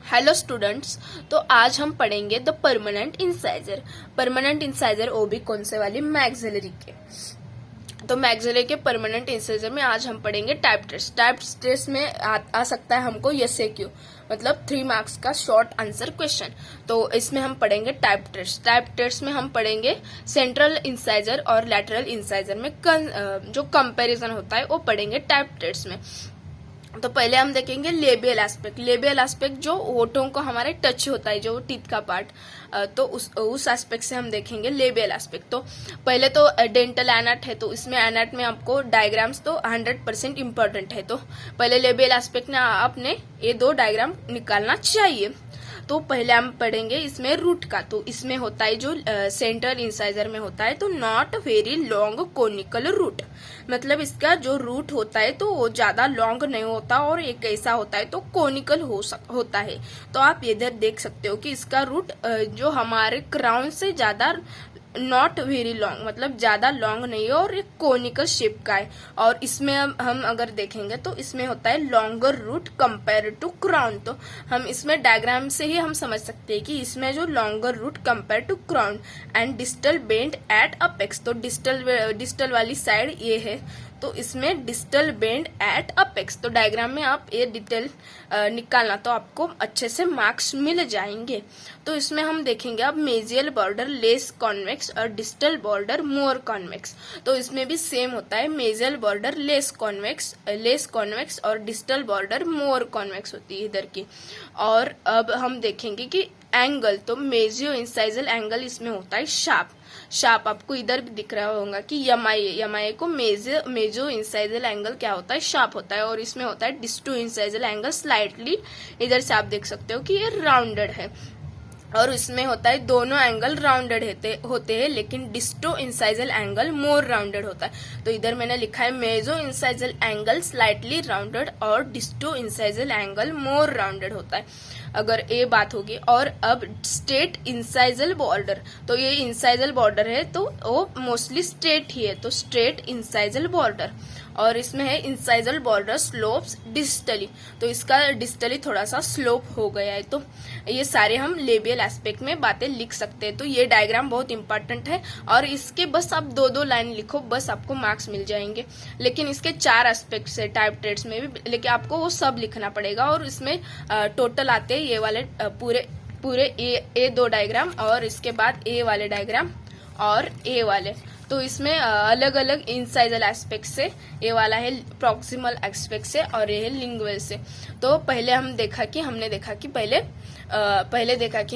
Hello students. तो आज हम पढ़ेंगे the permanent incisor. Permanent incisor वो भी कौन से वाली, मैक्सिलरी के। तो मैक्सिलरी के परमानेंट इंसाइजर में आज हम पढ़ेंगे टाइप टेस्ट। टाइप टेस्ट में आ सकता है हमको यस ए क्यू, मतलब 3 मार्क्स का शॉर्ट आंसर क्वेश्चन। तो इसमें हम पढ़ेंगे टाइप टेस्ट। टाइप टेस्ट में हम पढ़ेंगे सेंट्रल इंसाइजर और लैटरल इंसाइजर में जो कंपैरिजन होता है वो पढ़ेंगे टाइप टेस्ट में। तो पहले हम देखेंगे लेबियल एस्पेक्ट। लेबियल एस्पेक्ट जो होठों को हमारे टच होता है, जो टीथ का पार्ट, तो उस एस्पेक्ट से हम देखेंगे लेबियल एस्पेक्ट। तो पहले तो डेंटल एनाट है, तो इसमें एनाट में आपको डायग्राम्स तो 100% इम्पोर्टेंट है। तो पहले लेबियल एस्पेक्ट में आपने ये 2 डायग्राम निकालना चाहिए। तो पहले हम पढ़ेंगे इसमें रूट का। तो इसमें होता है जो सेंट्रल इंसाइजर में होता है तो not very long conical root, मतलब इसका जो रूट होता है तो वो ज्यादा लॉन्ग नहीं होता और एक ऐसा होता है तो कोनिकल होता है। तो आप इधर देख सकते हो कि इसका रूट जो हमारे क्राउन से ज्यादा नॉट वेरी लॉन्ग, मतलब ज्यादा लॉन्ग नहीं है और एक कोनिकल शेप का है। और इसमें हम अगर देखेंगे तो इसमें होता है longer root compare to crown. तो हम इसमें डायग्राम से ही हम समझ सकते हैं कि इसमें जो longer root compare to crown and distal bend at apex. तो डिस्टल वाली साइड ये है, तो इसमें डिस्टल बेंड एट अपेक्स। तो डायग्राम में आप ये डिटेल निकालना तो आपको अच्छे से मार्क्स मिल जाएंगे। तो इसमें हम देखेंगे अब मेजियल बॉर्डर लेस कॉन्वेक्स और डिस्टल बॉर्डर मोर कॉन्वेक्स। तो इसमें भी सेम होता है, मेजियल बॉर्डर लेस कॉन्वेक्स और डिस्टल बॉर्डर मोर कॉन्वेक्स होती है इधर की। और अब हम देखेंगे कि एंगल, तो मेजियो इंसाइजल एंगल इसमें होता है शार्प। आपको इधर भी दिख रहा होगा कि यमाए को मेजो इंसाइजल एंगल क्या होता है, शार्प होता है। और इसमें होता है डिस्टो इंसाइजल एंगल स्लाइटली, इधर से आप देख सकते हो कि ये राउंडेड है। और इसमें होता है दोनों एंगल राउंडेड होते हैं, लेकिन डिस्टो इंसाइजल एंगल मोर राउंडेड होता है। तो इधर मैंने लिखा है मेजो इंसाइजल एंगल स्लाइटली राउंडेड और डिस्टो इंसाइजल एंगल मोर राउंडेड होता है, अगर ये बात होगी। और अब स्ट्रेट इंसाइजल बॉर्डर, तो ये इंसाइजल बॉर्डर है तो वो मोस्टली स्ट्रेट ही है, तो स्ट्रेट इंसाइजल बॉर्डर। और इसमें है इंसाइजल बॉर्डर स्लोप्स डिस्टली, तो इसका डिस्टली थोड़ा सा स्लोप हो गया है। तो ये सारे हम लेबियल एस्पेक्ट में बातें लिख सकते हैं। तो ये डायग्राम बहुत इंपॉर्टेंट है और इसके बस आप 2-2 लाइन लिखो, बस आपको मार्क्स मिल जाएंगे। लेकिन इसके 4 एस्पेक्ट है टाइप ट्रेड्स में भी, लेकिन आपको वो सब लिखना पड़ेगा। और इसमें टोटल आते हैं ये वाले पूरे ए 2 डायग्राम और इसके बाद ए वाले डायग्राम और ए वाले। तो इसमें अलग अलग इंसाइजल एस्पेक्ट से, ये वाला है प्रॉक्सिमल एस्पेक्ट से और ये है लिंगुअल से। तो पहले हमने देखा कि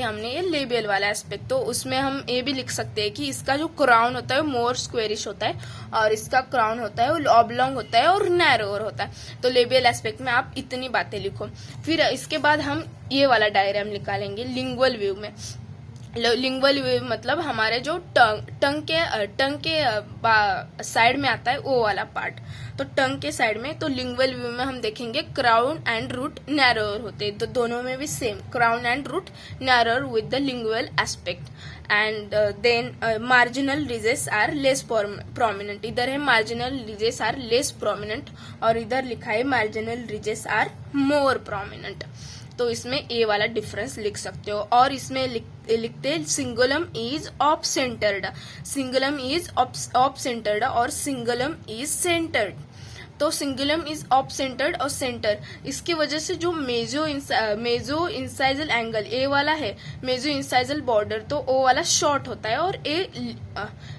हमने ये लेबियल वाला एस्पेक्ट, तो उसमें हम ये भी लिख सकते हैं कि इसका जो क्राउन होता है मोर स्क्वेरिश होता है और इसका क्राउन होता है वो ऑब्लॉन्ग होता है और नैरोर होता है। तो लेबियल एस्पेक्ट में आप इतनी बातें लिखो। फिर इसके बाद हम ये वाला डायग्राम निकालेंगे लिंगुअल व्यू में। लिंगुअल व्यू मतलब हमारे जो टंग के साइड में आता है वो वाला पार्ट, तो टंग के साइड में। तो लिंगुअल व्यू में हम देखेंगे क्राउन एंड रूट नैरोर होते हैं, तो दोनों में भी same crown and root narrower with the lingual aspect. And then marginal ridges are less prominent, इधर है marginal ridges are less prominent और इधर लिखा है marginal ridges are more prominent. तो इसमें ए वाला डिफरेंस लिख सकते हो। और इसमें लिखते हैं सिंगुलम इज ऑफ सेंटर्ड और सिंगुलम इज सेंटर्ड। तो सिंगुलम इज ऑफ सेंटर्ड और सेंटर, इसकी वजह से जो मेजो इंसाइजल एंगल ए वाला है, मेजो इंसाइजल बॉर्डर, तो ओ वाला शॉर्ट होता है और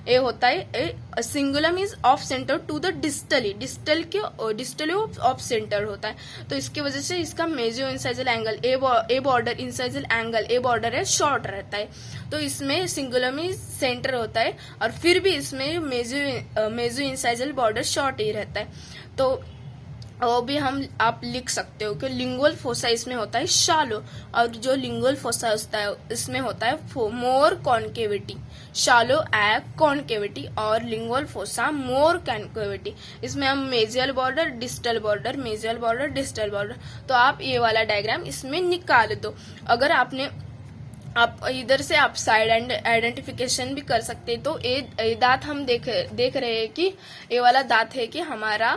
ए होता है cingulum is off center to the distally off center होता है। तो इसकी वजह से इसका mesio incisal angle a border incisal angle a border है शॉर्ट रहता है। तो इसमें सिंगुलम इज सेंटर होता है और फिर भी इसमें मेजो इंसाइजल बॉर्डर शॉर्ट ही रहता है। तो वो भी आप लिख सकते हो कि लिंगुअल फोसा इसमें होता है शालो और जो लिंगुअल फोसा होता है इसमें होता है मोर कॉन्केविटी, शालो कॉन्केविटी और लिंगुअल फोसा मोर कॉन्केविटी। इसमें हम mesial border distal border, mesial border distal border, तो आप ये वाला डायग्राम इसमें निकाल दो। अगर आपने आप इधर से आप साइड आइडेंटिफिकेशन भी कर सकते हैं। तो ये दांत हम देख रहे हैं कि ये वाला दांत है कि हमारा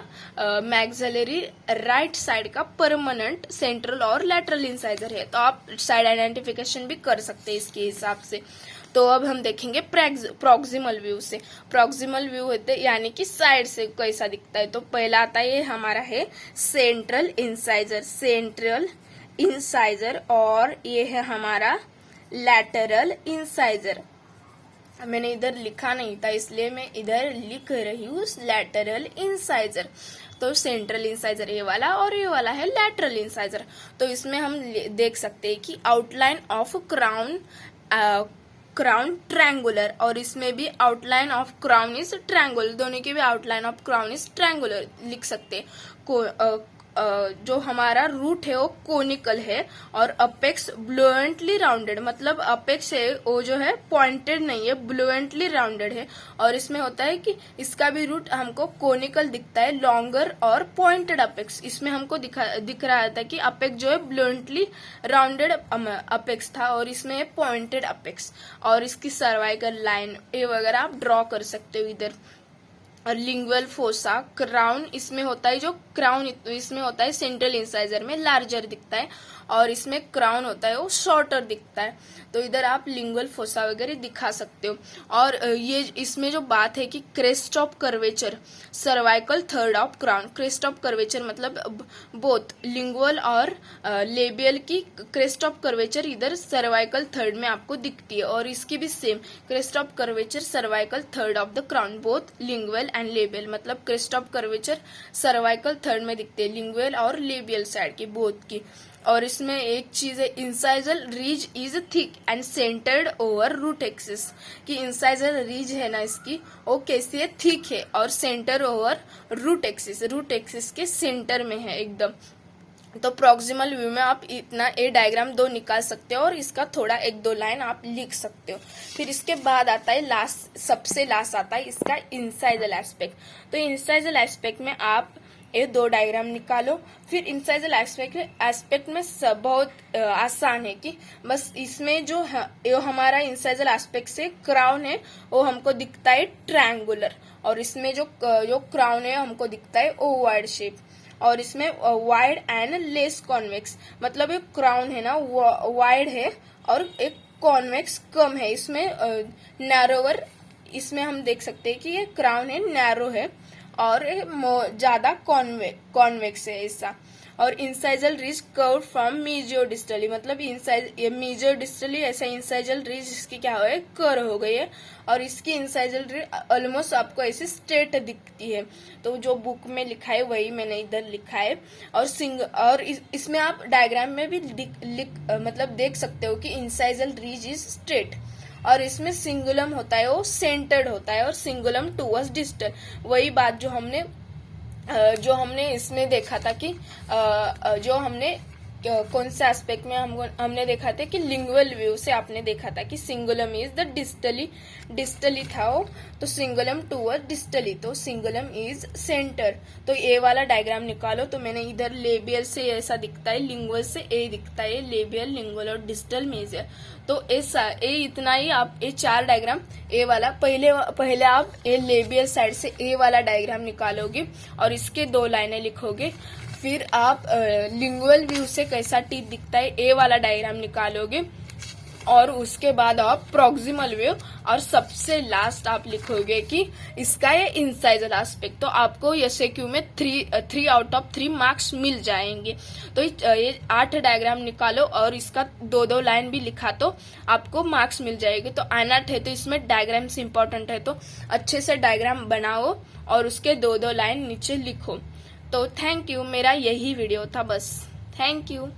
मैक्सिलरी राइट साइड का परमानेंट सेंट्रल और लैटरल इंसाइजर है। तो आप साइड आइडेंटिफिकेशन भी कर सकते हैं इसके हिसाब से। तो अब हम देखेंगे प्रॉक्सिमल व्यू से। प्रॉक्सिमल व्यू होते यानी कि साइड से कैसा दिखता है। तो पहला आता है हमारा है सेंट्रल इंसाइजर, सेंट्रल इंसाइजर, और ये है हमारा लैटरल इंसाइजर। मैंने इधर लिखा नहीं था इसलिए मैं इधर लिख रही हूँ लैटरल इंसाइजर। तो सेंट्रल इंसाइजर ये वाला और ये वाला है लैटरल इंसाइजर। तो इसमें हम देख सकते हैं कि आउटलाइन ऑफ क्राउन ट्रायंगुलर, और इसमें भी outline of crown is triangular, दोनों की भी outline of crown is triangular लिख सकते हैं। जो हमारा रूट है वो कोनिकल है और अपेक्स ब्लुएंटली राउंडेड, मतलब अपेक्स है वो जो है पॉइंटेड नहीं है, ब्लुएंटली राउंडेड है। और इसमें होता है कि इसका भी रूट हमको कोनिकल दिखता है, लॉन्गर और पॉइंटेड अपेक्स। इसमें हमको दिख रहा था कि अपेक्स जो है ब्लुएंटली राउंडेड अपेक्स था और इसमें है पॉइंटेड अपेक्स। और इसकी सर्वाइकल लाइन ये वगैरह आप ड्रॉ कर सकते हो इधर। और लिंगुअल फोसा, क्राउन इसमें होता है, जो क्राउन इसमें होता है सेंट्रल इंसाइजर में लार्जर दिखता है और इसमें क्राउन होता है वो शॉर्टर दिखता है। तो इधर आप लिंगुअल फोसा वगैरह दिखा सकते हो। और ये इसमें जो बात है कि crest of curvature, cervical third of crown, crest of curvature मतलब बोथ लिंगुअल और लेबियल की क्रेस्ट ऑफ कर्वेचर इधर सर्वाइकल थर्ड में आपको दिखती है। और इसकी भी same crest of curvature cervical third of the crown, both lingual and labial, मतलब crest of curvature cervical third में दिखते हैं, लिंगुअल और लेबियल साइड की बोथ की। और इसमें एक चीज है, incisal ridge is thick and centered over root axis, कि इंसाइजल रीज है ना इसकी वो कैसी है, थिक है और सेंटर ओवर रूट एक्सिस के सेंटर में है एकदम। तो प्रॉक्सिमल व्यू में आप इतना ए डायग्राम 2 निकाल सकते हो और इसका थोड़ा 1-2 लाइन आप लिख सकते हो। फिर इसके बाद आता है लास्ट, सबसे लास्ट आता है इसका इंसाइजल एस्पेक्ट। तो इंसाइजल एस्पेक्ट में आप ये 2 डायग्राम निकालो। फिर इंसाइजल एस्पेक्ट में सब बहुत आसान है कि बस इसमें जो हमारा इंसाइजल एस्पेक्ट से क्राउन है वो हमको दिखता है ट्रायंगुलर, और इसमें जो क्राउन है हमको दिखता है ओवॉइड शेप, और इसमें वाइड एंड लेस कॉन्वेक्स, मतलब एक क्राउन है ना वाइड है और एक कॉन्वेक्स कम है। इसमें नैरोवर, इसमें हम देख सकते हैं कि ये क्राउन है नैरो है और ज्यादा कॉन्वेक्स है ऐसा। और incisal ridge curve from मीजियो distally, मतलब ये मीजियो डिस्टली ऐसा इंसाइजल रिज इसकी क्या है कर्व हो गई है, और इसकी इंसाइजल रिज ऑलमोस्ट आपको ऐसे स्ट्रेट दिखती है। तो जो बुक में लिखा है वही मैंने इधर लिखा है। और इसमें आप डायग्राम में भी मतलब देख सकते हो कि इंसाइजल रिज इज स्ट्रेट, और इसमें सिंगुलम होता है वो सेंटर्ड होता है और सिंगुलम टुवर्ड्स डिस्टल। वही बात जो हमने इसमें देखा था कि जो हमने कौन से एस्पेक्ट में हमने देखा था कि लिंगुअल व्यू से आपने देखा था कि सिंगुलम इज द डिस्टली था वो, तो सिंगुलम टुवर्ड डिस्टली, तो सिंगुलम इज सेंटर। तो ए वाला डायग्राम निकालो। तो मैंने इधर लेबियल से ऐसा दिखता है, लिंगुअल से ए दिखता है, लेबियल, लिंगुअल और डिस्टल मेजर। तो ए इतना ही आप ये 4 डायग्राम ए वाला पहले आप ए लेबियल साइड से ए वाला डायग्राम निकालोगे और इसके 2 लाइनें लिखोगे। फिर आप लिंगुअल व्यू से कैसा टीथ दिखता है ए वाला डायग्राम निकालोगे, और उसके बाद आप प्रॉक्सिमल व्यू, और सबसे लास्ट आप लिखोगे कि इसका ये इंसाइजल एस्पेक्ट। तो आपको एसएक्यू में 3 आउट ऑफ 3 मार्क्स मिल जाएंगे। तो ये 8 डायग्राम निकालो और इसका 2-2 लाइन भी लिखा तो आपको मार्क्स मिल जाएंगे। तो आइनट है तो इसमें डायग्राम्स इंपॉर्टेंट है, तो अच्छे से डायग्राम बनाओ और उसके 2-2 लाइन नीचे लिखो। तो थैंक यू, मेरा यही वीडियो था बस। Thank you.